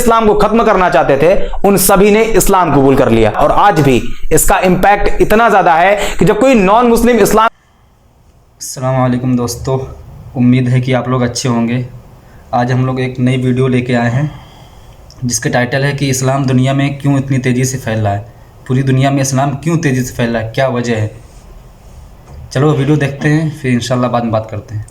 इस्लाम को खत्म करना चाहते थे उन सभी ने इस्लाम कबूल कर लिया। और आज भी इसका इंपैक्ट इतना ज्यादा है कि जब कोई नॉन मुस्लिम इस्लाम। अस्सलाम वालेकुम दोस्तों, उम्मीद है कि आप लोग अच्छे होंगे। आज हम लोग एक नई वीडियो लेके आए हैं जिसका टाइटल है कि इस्लाम दुनिया में क्यों इतनी तेज़ी से फैल रहा है। पूरी दुनिया में इस्लाम क्यों तेज़ी से फैल रहा है, क्या वजह है। चलो वीडियो देखते हैं, फिर इंशाल्लाह बाद में बात करते हैं।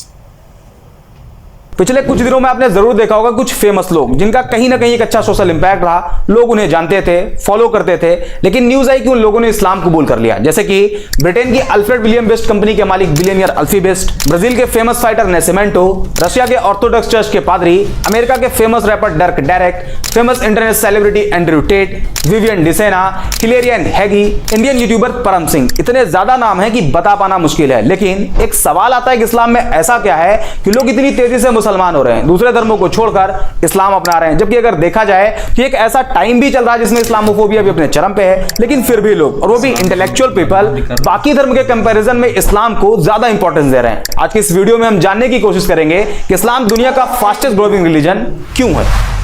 पिछले कुछ दिनों में आपने जरूर देखा होगा कुछ फेमस लोग जिनका कहीं ना कहीं एक अच्छा सोशल इंपैक्ट रहा, लोग उन्हें जानते थे, फॉलो करते थे, लेकिन न्यूज आई कि उन लोगों ने इस्लाम कबूल कर लिया। जैसे कि ब्रिटेन की अल्फ्रेड विलियम बेस्ट कंपनी के मालिक बिलियनियर अल्फी बेस्ट, ब्राजील के फेमस फाइटर नेसिमेंटो, रशिया के ऑर्थोडॉक्स चर्च के पादरी, अमेरिका के famous rapper डर्क Derek, famous internet celebrity Andrew Tate, Vivian Dsena, हिलेरियन हैगी, इंडियन यूट्यूबर परम सिंह। इतने ज्यादा नाम है कि बता पाना मुश्किल है। लेकिन एक सवाल आता है कि इस्लाम में ऐसा क्या है कि लोग इतनी तेजी से मुसलमान हो रहे हैं, दूसरे धर्मों को छोड़कर इस्लाम अपना रहे हैं। जबकि अगर देखा जाए कि एक ऐसा टाइम भी चल रहा है जिसमें इस्लामोफोबिया भी अपने चरम पे है, लेकिन फिर भी लोग, और वो भी इंटेलेक्चुअल पीपल, बाकी धर्म के कंपैरिजन में इस्लाम को ज्यादा इंपॉर्टेंस दे रहे हैं। आज की इस वीडियो में हम जानने की कोशिश करेंगे कि इस्लाम दुनिया का फास्टेस्ट ग्रोइंग रिलीजन क्यों है।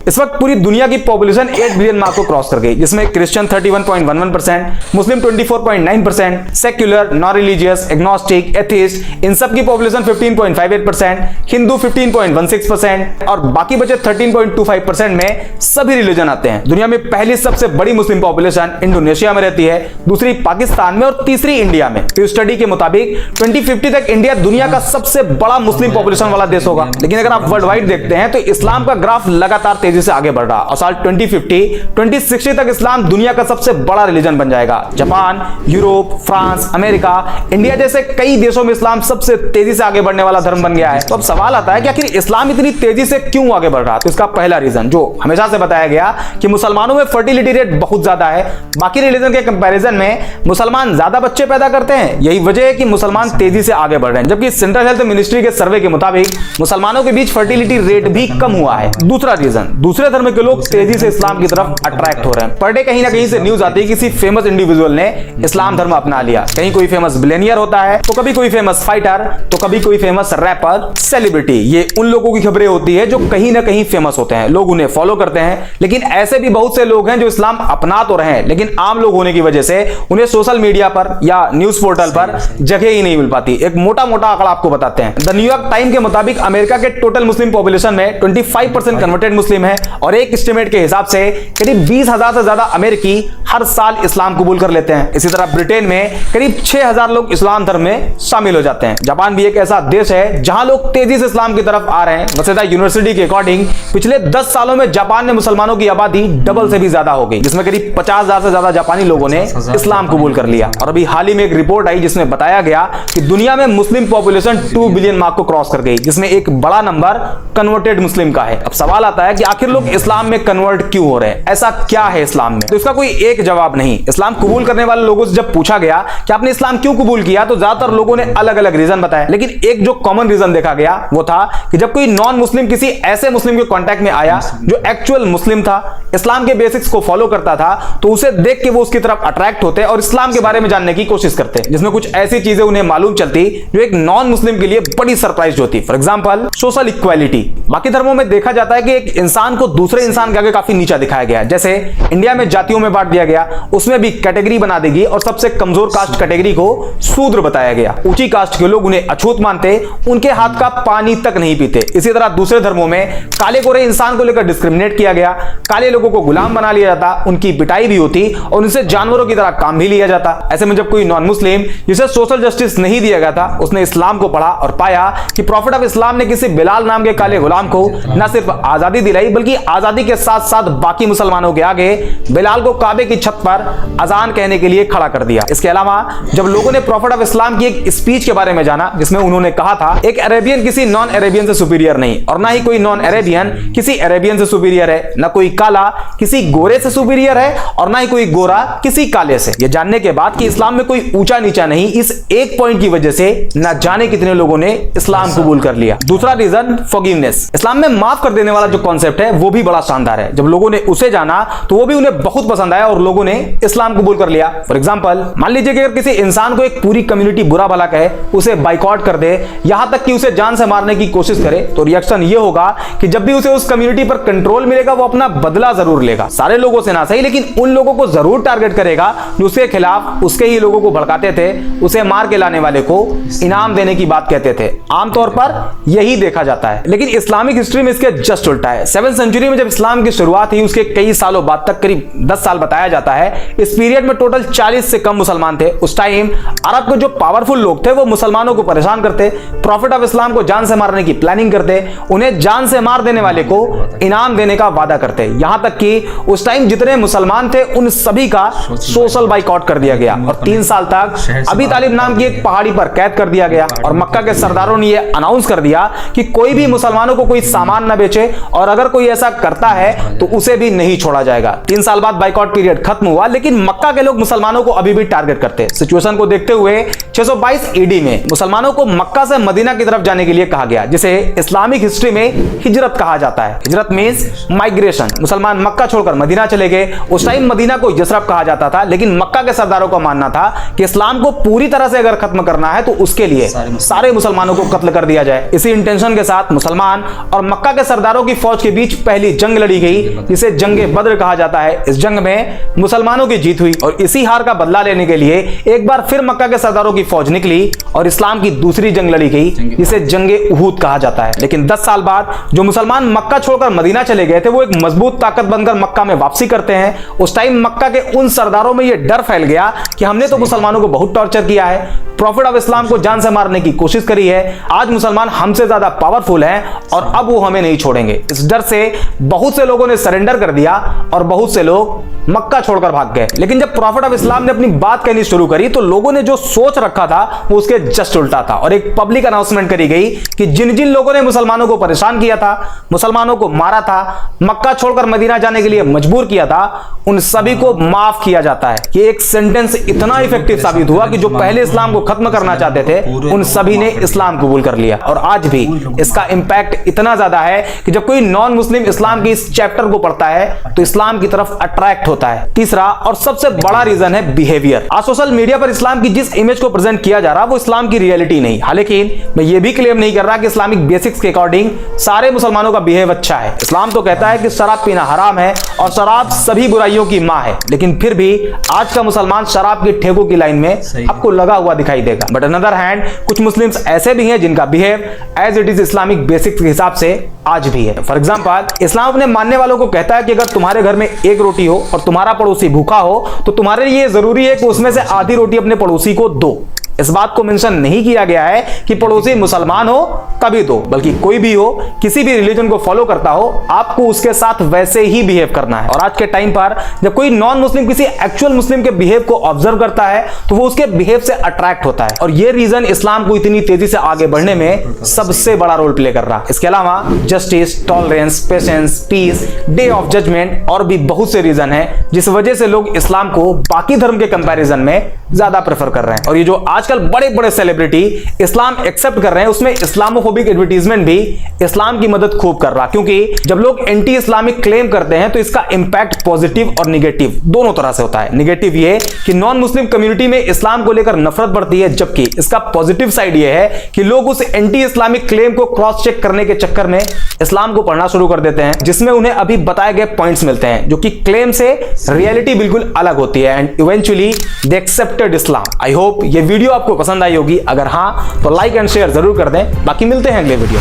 इस वक्त पूरी दुनिया की पॉपुलेशन 8 बिलियन मार्क को क्रॉस कर गई, जिसमें Christian 31.11%, Muslim 24.9%, secular, non religious, agnostic, atheist, इन सब की पॉपुलेशन 15.58%, हिंदू 15.16% और बाकी बचे 13.25% में सभी रिलीजन आते हैं। दुनिया में पहली सबसे बड़ी मुस्लिम पॉपुलेशन इंडोनेशिया में रहती है, दूसरी पाकिस्तान में और तीसरी इंडिया में। तो स्टडी के मुताबिक 2050 तक इंडिया दुनिया का सबसे बड़ा मुस्लिम पॉपुलेशन वाला देश होगा। लेकिन अगर आप वर्ल्ड वाइड देखते हैं तो इस्लाम का ग्राफ लगातार तेजी से आगे बढ़ रहा और साल 2050 तक इस्लाम दुनिया का सबसे बड़ा रिलीजन बन जाएगा। Japan, Europe, France, America, India जैसे कई देशों में इस्लाम सबसे तेजी से आगे बढ़ने वाला धर्म बन गया है। तो अब सवाल आता है कि आखिर इस्लाम इतनी तेजी से क्यों आगे बढ़ रहा है। तो इसका पहला रीजन जो हमेशा से बताया गया कि मुसलमानों में फर्टिलिटी रेट बहुत ज्यादा है, बाकी रिलीजन के कंपैरिजन में मुसलमान ज्यादा बच्चे पैदा करते हैं। यही वजह है कि मुसलमान तेजी से आगे बढ़ रहे हैं। जबकि सेंट्रल हेल्थ मिनिस्ट्री के सर्वे के मुताबिक मुसलमानों के बीच फर्टिलिटी रेट भी कम हुआ है। दूसरा रीजन, दूसरे धर्म के लोग तेजी से इस्लाम की तरफ अट्रैक्ट हो रहे हैं। पर डे कहीं ना कहीं से न्यूज आती है किसी फेमस इंडिविजुअल ने इस्लाम धर्म अपना लिया। कहीं कोई फेमस बिलियनियर होता है, तो कभी कोई फेमस फाइटर, तो कभी कोई फेमस रैपर, सेलिब्रिटी। ये उन लोगों की खबरें होती है जो कहीं ना कहीं फेमस होते हैं, लोग उन्हें फॉलो करते हैं। लेकिन ऐसे भी बहुत से लोग हैं जो इस्लाम अपना तो रहे हैं, लेकिन आम लोग होने की वजह से उन्हें सोशल मीडिया पर या न्यूज पोर्टल पर जगह ही नहीं मिल पाती। एक मोटा मोटा आंकड़ा आपको बताते हैं। द न्यूयॉर्क टाइम के मुताबिक अमेरिका के टोटल मुस्लिम पॉपुलेशन में 25% कन्वर्टेड मुस्लिम है और एक एस्टिमेट के हिसाब से करीब 20,000 से ज्यादा अमेरिकी हर साल इस्लाम कबूल कर लेते हैं। इसी तरह ब्रिटेन में करीब 6,000 लोग इस्लाम धर्म में शामिल हो जाते हैं। जापान भी एक ऐसा देश है जहां लोग तेजी से इस्लाम की तरफ आ रहे हैं। वसेदा यूनिवर्सिटी के अकॉर्डिंग पिछले 10 सालों में जापान में मुसलमानों की आबादी डबल से भी ज्यादा हो गई, जिसमें करीब 50,000 से ज्यादा जापानी लोगों ने इस्लाम कबूल कर लिया। और अभी हाल ही में एक रिपोर्ट आई जिसमें बताया गया कि दुनिया में मुस्लिम पॉपुलेशन 2 बिलियन मार्क को क्रॉस कर गई, जिसमें एक बड़ा नंबर कन्वर्टेड मुस्लिम का है। अब सवाल आता है कि आखिर लोग इस्लाम में कन्वर्ट क्यों हो रहे हैं, ऐसा क्या है इस्लाम में। तो इसका कोई एक जवाब नहीं। इस्लाम कबूल करने वाले लोगों से जब पूछा गया कि आपने इस्लाम क्यों कबूल किया, तो ज्यादातर लोगों ने अलग अलग रीजन बताया। लेकिन एक जो कॉमन रीजन देखा गया वो था कि जब कोई नॉन मुस्लिम किसी ऐसे मुस्लिम के कांटेक्ट में आया जो एक्चुअल मुस्लिम था, इस्लाम के बेसिक्स को फॉलो करता था, तो उसे देख के वो उसकी तरफ अट्रैक्ट होते और इस्लाम के बारे में जानने की कोशिश करते, जिसमें कुछ ऐसी चीजें उन्हें मालूम चलती जो एक नॉन मुस्लिम के लिए बड़ी सरप्राइज होती। For example social equality. बाकी धर्मों में देखा जाता है कि एक इंसान को दूसरे इंसान के आगे काफी नीचा दिखाया गया। जैसे इंडिया में जातियों में बांट दिया गया, उसमें भी कैटेगरी बना देगी और सबसे कमजोर कास्ट कैटेगरी को शूद्र बताया गया। ऊंची कास्ट के लोग उन्हें अछूत मानते, उनके हाथ का पानी तक नहीं पीते। इसी तरह दूसरे धर्मों में काले गोरे इंसान को लेकर डिस्क्रिमिनेट किया गया, काले लोगों को गुलाम बना लिया जाता, उनकी पिटाई भी होती और उनसे जानवरों की तरह काम भी लिया जाता। ऐसे में जब कोई नॉन मुस्लिम जिसे सोशल जस्टिस नहीं दिया गया था, उसने इस्लाम को पढ़ा और पाया कि प्रॉफिट ऑफ इस्लाम ने किसी बिलाल नाम के काले गुलाम को न सिर्फ आजादी दिलाई, बल्कि आजादी के साथ साथ बाकी मुसलमानों के आगे बिलाल को काबे की छत पर अजान कहने के लिए खड़ा कर दिया। इसके अलावा जब लोगों ने प्रॉफिट ऑफ इस्लाम की एक स्पीच के बारे में जाना जिसमें उन्होंने कहा था एक अरेबियन किसी नॉन अरेबियन से सुपीरियर नहीं, और ना ही कोई नॉन अरेबियन किसी अरेबियन से सुपीरियर है, ना कोई काला किसी गोरे से सुपीरियर है और ना ही कोई गोरा किसी काले से। यह जानने के बाद कि इस्लाम में कोई ऊंचा नीचा नहीं, इस एक पॉइंट की वजह से ना जाने कितने लोगों ने इस्लाम कबूल कर लिया। दूसरा रीजन फॉरगिवनेस। इस्लाम में माफ कर देने वाला जो कॉन्सेप्ट है है वो भी बड़ा शानदार है। जब लोगों ने उसे जाना तो वो भी उन्हें बहुत पसंद आया और लोगों ने इस्लाम कबूल कर लिया। फॉर एग्जांपल, मान लीजिए कि अगर किसी इंसान को एक पूरी कम्युनिटी बुरा भला कहे, उसे बाइकआउट कर दे, यहां तक कि उसे जान से मारने की कोशिश करे, तो रिएक्शन ये होगा कि जब भी उसे उस कम्युनिटी पर कंट्रोल मिलेगा वो अपना बदला जरूर लेगा। सारे लोगों से ना सही, लेकिन उन लोगों को जरूर टारगेट करेगा जो उसके खिलाफ उसके ही लोगों को भड़काते थे, उसे मार के लाने वाले को इनाम देने की बात कहते थे। आमतौर पर यही देखा जाता है, लेकिन इस्लामिक हिस्ट्री में इसके जस्ट उल्टा है। 7वीं सेंचुरी में जब इस्लाम की शुरुआत हुई, उसके कई सालों बाद तक, करीब 10 साल बताया जाता है, इस पीरियड में टोटल 40 से कम मुसलमान थे। उस टाइम अरब के जो पावरफुल लोग थे वो मुसलमानों को परेशान करते, प्रॉफिट ऑफ इस्लाम को जान से मारने की प्लानिंग करते, उन्हें जान से मार देने वाले को इनाम देने का वादा करते। यहां तक कि उस टाइम जितने मुसलमान थे उन सभी का सोशल बाइकआउट कर दिया गया और 3 साल तक अबी तालिब नाम की एक पहाड़ी पर कैद कर दिया गया। और मक्का के सरदारों ने यह अनाउंस कर दिया कि कोई भी मुसलमानों को कोई सामान न बेचे और अगर कोई ऐसा करता है तो उसे भी नहीं छोड़ा जाएगा। 3 साल बाद बाइकआउट पीरियड खत्म हुआ, लेकिन मक्का के लोग मुसलमानों को अभी भी टारगेट करते। सिचुएशन को देखते हुए 622 ईडी में मुसलमानों को मक्का से मदीना की तरफ जाने के लिए कहा गया, जिसे इस्लामिक हिस्ट्री में हिजरत कहा जाता है। हिजरत मींस माइग्रेशन। मुसलमान मक्का छोड़कर मदीना चले गए। उस टाइम मदीना को यसरब कहा जाता था, लेकिन मक्का के सरदारों का मानना था कि इस्लाम को पूरी तरह से अगर खत्म करना है तो उसके लिए सारे मुसलमानों को कत्ल कर दिया जाए। इसी इंटेंशन के साथ मुसलमान और मक्का के सरदारों की फौज के बीच पहली जंग लड़ी गई, जिसे जंगे बद्र कहा जाता है। इस जंग में मुसलमानों की जीत हुई और इसी हार का बदला लेने के लिए एक बार फिर मक्का के सरदारों की फौज निकली और इस्लाम की दूसरी जंग लड़ी गई, जिसे जंगे उहूद कहा जाता है। लेकिन 10 साल बाद जो मुसलमान मक्का छोड़कर मदीना चले गए थे वो एक मजबूत ताकत बनकर मक्का में वापसी करते हैं। उस टाइम मक्का के उन सरदारों में यह डर फैल गया कि हमने तो मुसलमानों को बहुत टॉर्चर किया है, प्रॉफिट ऑफ इस्लाम को जान से मारने की कोशिश करी है, आज मुसलमान हमसे ज्यादा पावरफुल हैं और अब वो हमें नहीं छोड़ेंगे। इस डर से बहुत से लोगों ने सरेंडर कर दिया और बहुत से लोग मक्का छोड़कर भाग गए। लेकिन जब प्रॉफिट ऑफ इस्लाम ने अपनी बात कहनी शुरू करी तो लोगों ने जो सोच रखा था वो उसके जस्ट उल्टा था और एक पब्लिक अनाउंसमेंट करी गई कि जिन जिन लोगों ने मुसलमानों को परेशान किया था, मुसलमानों को मारा था, मक्का छोड़कर मदीना जाने के लिए मजबूर किया था, उन सभी को माफ किया जाता है। ये एक सेंटेंस इतना इफेक्टिव साबित हुआ कि जो पहले इस्लाम को खत्म करना चाहते थे उन सभी ने इस्लाम कबूल कर लिया। और आज भी इसका इंपैक्ट इतना ज्यादा है कि जब कोई नॉन मुस्लिम इस्लाम की इस चैप्टर को पढ़ता है तो इस्लाम की तरफ अट्रैक्ट होता है। तीसरा और सबसे बड़ा रीजन है बिहेवियर। आज सोशल मीडिया पर इस्लाम की जिस इमेज को प्रेजेंट किया जा रहा है वो इस्लाम की रियलिटी नहीं। हालांकि मैं ये भी क्लेम नहीं कर रहा कि इस्लामिक बेसिक्स के अकॉर्डिंग सारे मुसलमानों का बिहेव अच्छा है। इस्लाम तो कहता है कि शराब पीना हराम है और शराब सभी बुराइयों की मां है, लेकिन फिर भी आज का मुसलमान शराब के ठेकों की लाइन में आपको लगा हुआ दिखाई देगा। बट अनदर हैंड कुछ मुस्लिम्स ऐसे भी हैं जिनका behave as it is Islamic basics के हिसाब से आज भी है। फॉर एग्जांपल, इस्लाम अपने मानने वालों को कहता है कि अगर तुम्हारे घर में एक रोटी हो और तुम्हारा पड़ोसी भूखा हो तो तुम्हारे लिए जरूरी है कि उसमें से आधी रोटी अपने पड़ोसी को दो। इस बात को मेंशन नहीं किया गया है कि पड़ोसी मुसलमान हो तभी दो, बल्कि कोई भी हो, किसी भी रिलीजन को फॉलो करता हो, आपको उसके साथ वैसे ही बिहेव करना है। और आज के टाइम पर जब कोई नॉन मुस्लिम किसी एक्चुअल मुस्लिम के बिहेव को ऑब्जर्व करता है तो वो उसके बिहेव से अट्रैक्ट होता है और ये रीजन इस्लाम को इतनी तेजी से आगे बढ़ने में सबसे बड़ा रोल प्ले कर रहा है। इसके अलावा justice, tolerance, patience, peace, day of judgement और भी बहुत से रीजन है जिस वजह से लोग इस्लाम को बाकी धर्म के कंपैरिजन में ज्यादा प्रेफर कर रहे हैं। और ये जो आजकल बड़े बड़े सेलिब्रिटी इस्लाम एक्सेप्ट कर रहे हैं उसमें इस्लामोफोबिक एडवर्टीजमेंट भी इस्लाम की मदद खूब कर रहा, क्योंकि जब लोग एंटी इस्लामिक क्लेम करते हैं तो इसका इंपैक्ट पॉजिटिव और निगेटिव दोनों तरह से होता है। निगेटिव ये कि नॉन मुस्लिम कम्युनिटी में इस्लाम को लेकर नफरत बढ़ती है, जबकि इसका पॉजिटिव साइड ये है कि लोग उस एंटी इस्लामिक क्लेम को क्रॉस चेक करने के चक्कर में इस्लाम को पढ़ना शुरू कर देते हैं, जिसमें उन्हें अभी बताए गए पॉइंट्स मिलते हैं जो कि क्लेम से रियलिटी बिल्कुल अलग होती है and eventually they accepted Islam. I hope ये वीडियो आपको पसंद आई होगी। अगर हाँ तो लाइक एंड शेयर जरूर कर दें। बाकी मिलते हैं अगले वीडियो।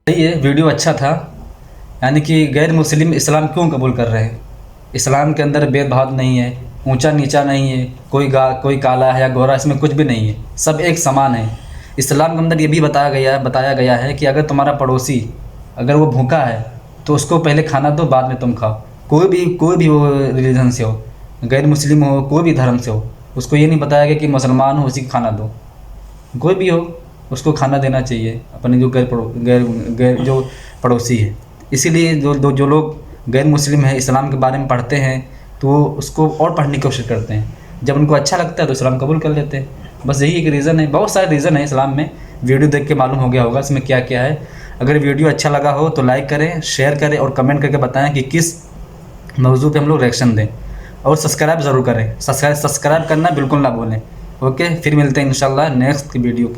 ये वीडियो अच्छा था, यानी कि गैर मुस्लिम इस्लाम क्यों कबूल कर रहे हैं। इस्लाम के अंदर भेदभाव नहीं है, ऊंचा नीचा नहीं है, कोई काला है या गोरा, इसमें कुछ भी नहीं है, सब एक समान है। इस्लाम के अंदर ये भी बताया गया है कि अगर तुम्हारा पड़ोसी अगर वो भूखा है तो उसको पहले खाना दो, बाद में तुम खाओ। कोई भी वो रिलीजन से हो, गैर मुस्लिम हो, कोई भी धर्म से हो, उसको ये नहीं बताया गया कि मुसलमान हो उसी को खाना दो। कोई भी हो उसको खाना देना चाहिए अपने जो गैर जो पड़ोसी है। इसीलिए जो लोग गैर मुस्लिम है इस्लाम के बारे में पढ़ते हैं तो उसको और पढ़ने की कोशिश करते हैं, जब उनको अच्छा लगता है तो इस्लाम कबूल कर लेते हैं। बस यही एक रीज़न है, बहुत सारे रीज़न है इस्लाम में, वीडियो देख के मालूम हो गया होगा इसमें क्या क्या है। अगर वीडियो अच्छा लगा हो तो लाइक करें, शेयर करें और कमेंट करके बताएं कि किस मौजू पे हम लोग रिएक्शन दें। और सब्सक्राइब ज़रूर करें, सब्सक्राइब करना बिल्कुल ना भूलें। ओके, फिर मिलते हैं इंशाल्लाह नेक्स्ट वीडियो।